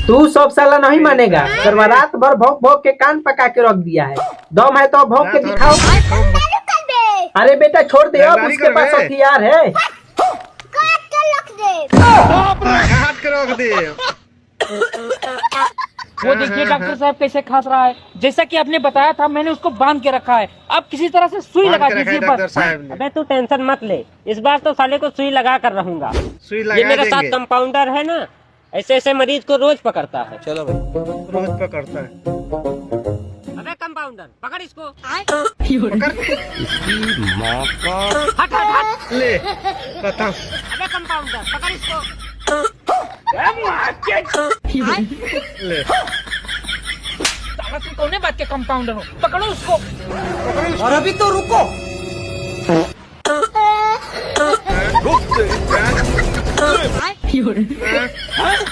तू सब साला नहीं मानेगा। करवा रात भर भौंक भौंक के कान पका के रख दिया है। दम है तो भौंक के दिखाओ। अरे बेटा छोड़ दे, अब उसके पास हथियार है। वो देखिए डॉक्टर साहब कैसे खास रहा है। जैसा कि आपने बताया था मैंने उसको बांध के रखा है। अब किसी तरह से सुई लगा दीजिए बस। अबे तू टेंशन मत ले, इस बार तो साले को सुई लगा कर रहूंगा। ये मेरे साथ कंपाउंडर है ना, ऐसे ऐसे मरीज को रोज पकड़ता है। चलो भाई, रोज पकड़ता है। अबे कंपाउंडर पकड़ इसको। हट हट हट। ले बता। अबे कंपाउंडर पकड़ इसको। ले तुम कौन बात के कंपाउंडर हो? पकड़ो उसको। और अभी तो रुको।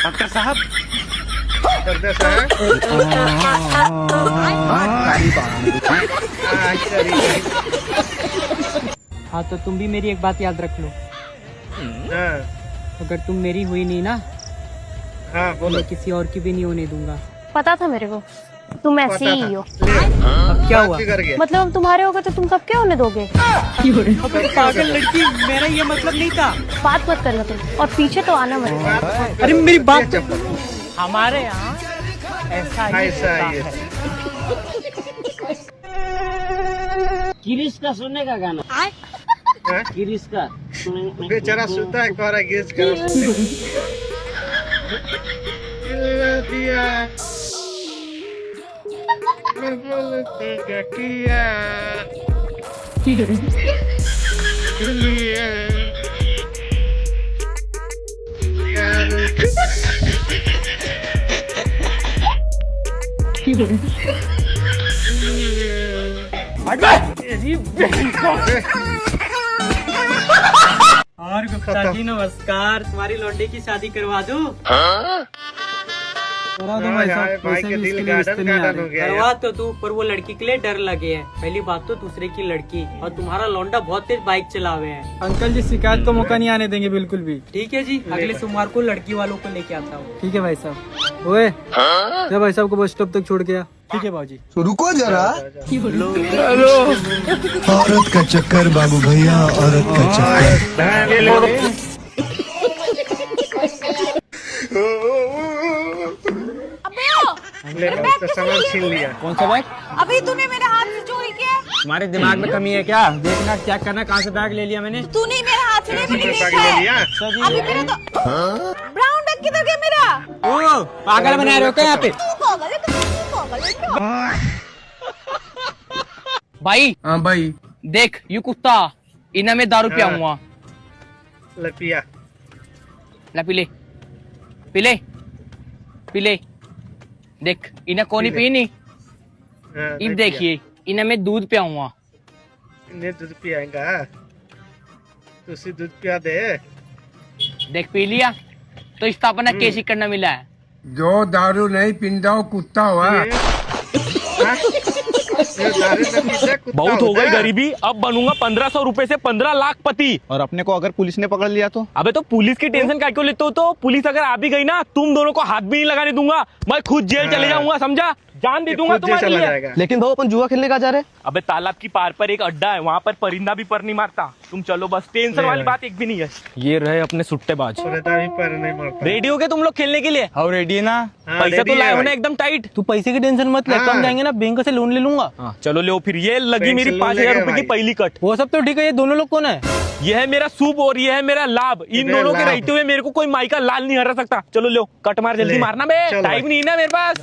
डॉक्टर साहब हाँ तो तुम भी मेरी एक बात याद रख लो। अगर तुम मेरी हुई नहीं ना, हाँ बोलो। मैं किसी और की भी नहीं होने दूंगा। पता था मेरे को तुम ऐसे ही हो। अब क्या हुआ? मतलब हम तुम्हारे हो गए तो तुम सबके होने दोगे? पागल लड़की, मेरा ये मतलब नहीं था। बात मत करना तुम, और पीछे तो आना मत। अरे मेरी बात हमारे यहाँ ऐसा ही है। किरिश का सुनने का गाना, किरिश का बेचारा सुनता है, कह रहा है गिरज कर दिया किया। और गुप्ता जी नमस्कार, तुम्हारी लौंडे की शादी करवा दूं? करा दो भाई साहब, भाई के दिल गार्डन गार्डन हो गया। करवा तो तू, पर वो लड़की के लिए डर लगे है। पहली बात तो दूसरे की लड़की, और तुम्हारा लौंडा बहुत तेज बाइक चलावे है। अंकल जी शिकायत का मौका नहीं आने देंगे बिल्कुल भी। ठीक है जी, अगले सोमवार को लड़की वालों को लेके आता हूँ। ठीक है भाई साहब। ओए क्या भाई साहब को बस स्टॉप तक छोड़ गया। ठीक है बाबूजी। रुको जरा, औरत का चक्कर बाबू भैया, औरत का चक्कर। उसका सामान छीन लिया। कौन सा बैग? अभी तूने मेरे हाथ से चोरी किया। तुम्हारे दिमाग में कमी है क्या? देखना चेक करना कहाँ से बैग ले लिया मैंने। तूने मेरे हाथ से ले लिया। अभी मेरा तो ब्राउन डक किधर गया मेरा? ओ पागल बना रहे हो क्या यहाँ पे? भाई हाँ भाई देख, यू कुत्ता इन्हें मैं दारू पियाऊंगा। लपिया ला पी ले, पी ले, पी ले। देख इन्हें कौन पी नहीं। इब देखिए, इन्हें मैं दूध पियाऊंगा। इन्हें दूध पियाएगा, तुसी दूध पिया दे। देख पी लिया तो स्थापना कैसी करना मिला है। जो दारू नहीं पींदा वो कुत्ता हुआ। बहुत हो गई गरीबी, अब बनूंगा 1500 रुपए से 15 लाख पति। और अपने को अगर पुलिस ने पकड़ लिया तो? अबे तो पुलिस की टेंशन क्या क्यों लेते हो? तो पुलिस अगर आ भी गई ना, तुम दोनों को हाथ भी नहीं लगाने दूंगा। मैं खुद जेल चले जाऊंगा, समझा? जान दे दूंगा तुम्हारे लिए। लेकिन भाई अपन जुआ खेलने का जा रहे। अबे तालाब की पार पर एक अड्डा है, वहाँ पर परिंदा भी पर नहीं मारता। तुम चलो बस, टेंशन वाली बात एक भी नहीं है। ये रहे अपने सुट्टेबाज। रेडी हो गए तुम लोग खेलने के लिए? और रेडी है ना? पैसा तो लाए हो ना एकदम टाइट? तू पैसे की टेंशन मत ले, कम जाएंगे ना बैंक से लोन ले लूंगा। चलो ले फिर। ये लगी मेरी 5000 रुपए की पहली कट। वो सब तो ठीक है, ये दोनों लोग कौन है? ये है मेरा शुभ और ये है मेरा लाभ। इन दोनों के रहते हुए मेरे को कोई माई का लाल नहीं हरा सकता। चलो लो कट मार, जल्दी मारना बे, टाइम नहीं है ना मेरे पास।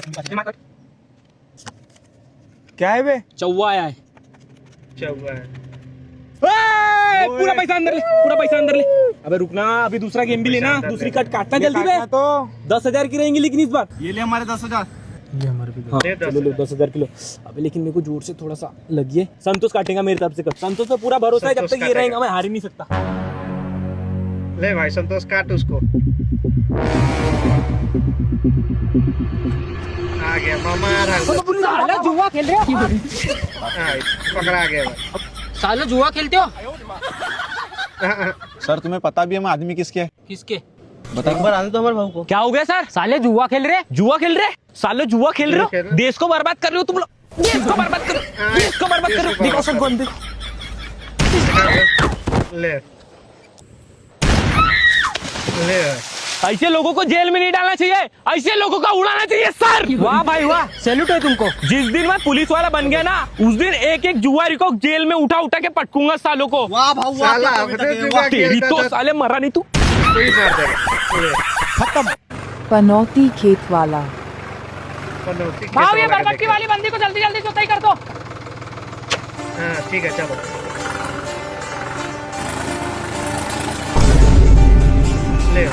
क्या है बे? चौवा आया है। चौवा है। पूरा पैसा अंदर ले, पूरा पैसा अंदर ले। अबे रुकना, अभी दूसरा गेम भी लेना, दूसरी कट काटना जल्दी बे। तो 10,000 की रहेंगी लेकिन इस बार। ये ले हमारे 10,000। ये हमारे भी। हाँ, चलो लो 10,000 किलो। अबे लेकिन मेरे को जोर से थोड़ा सा लगिए। संतोष काटेगा मेरी तरफ से कट। संतोष पे पूरा भरोसा है, जब तक ये रहेगा मैं हार ही नहीं सकता। ले भाई संतोष काट उसको। आ गया मामा। साला जुआ खेल रहे हो? पकड़ा गया। साला जुआ खेलते हो? सर तुम्हें पता भी है मैं आदमी किसके है? किसके? एक बार आने दो हमारे भाऊ को। क्या हो गया सर? साले जुआ खेल रहे। जुआ खेल रहे? साले जुआ खेल रहे जुआ खेल हो? रहे? देश को बर्बाद कर रहे हो तुम लोग। देश को बर्बाद करो, देश को बर्बाद करो। देखो सब बंदे ले ले ऐसे लोगों को जेल में नहीं डालना चाहिए, ऐसे लोगों को उड़ाना चाहिए सर। वाह भाई वाह, सैल्यूट है तुमको। जिस दिन मैं पुलिस वाला बन गया ना, उस दिन एक एक जुआरी को जेल में उठा उठा के पटकूंगा सालों को। वाह भाऊ वाह, साला क्या अपने कविता जुआ है, तेरी खेलता तो था, साले मरा नहीं तू। कोई मार दे। ले खत्म। पनौती खेत वाला। पनौती खेत भाव ये वाला बरबट्टी देखे। वाली बंदी को जल्दी जल्दी जुताई कर दो। हाँ ठीक है चलो ले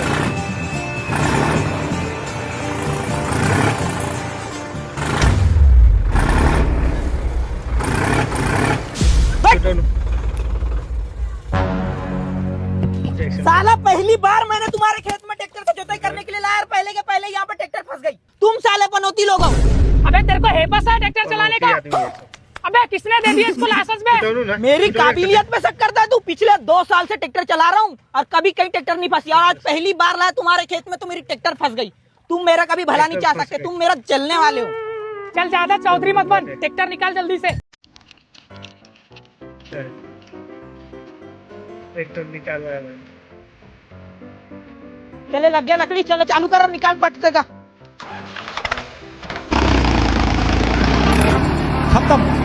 साला पहली बार मैंने तुम्हारे खेत में ट्रैक्टर से जुताई करने के लिए लाया और पहले के पहले यहाँ पे ट्रैक्टर फंस गई। तुम साले पनौती लोग हो। अबे तेरे को हेपस है ट्रैक्टर चलाने का? अबे किसने दे दिया इसको लाइसेंस में? मेरी काबिलियत पे शक करता है तू? पिछले 2 साल से ट्रैक्टर चला रहा हूँ और कभी कहीं ट्रैक्टर नहीं फंसी, और आज पहली बार लाया तुम्हारे खेत में तो मेरी ट्रैक्टर फंस गई। तुम मेरा कभी भला नहीं चाह सकते, तुम मेरा जलने वाले हो। चल ज्यादा चौधरी मत बन, ट्रैक्टर निकाल जल्दी से। ट्रैक्टर निकालवाया मैंने। चले लग गया लकड़ी, चलो चालू करो, निकाल पटते का। खत्म।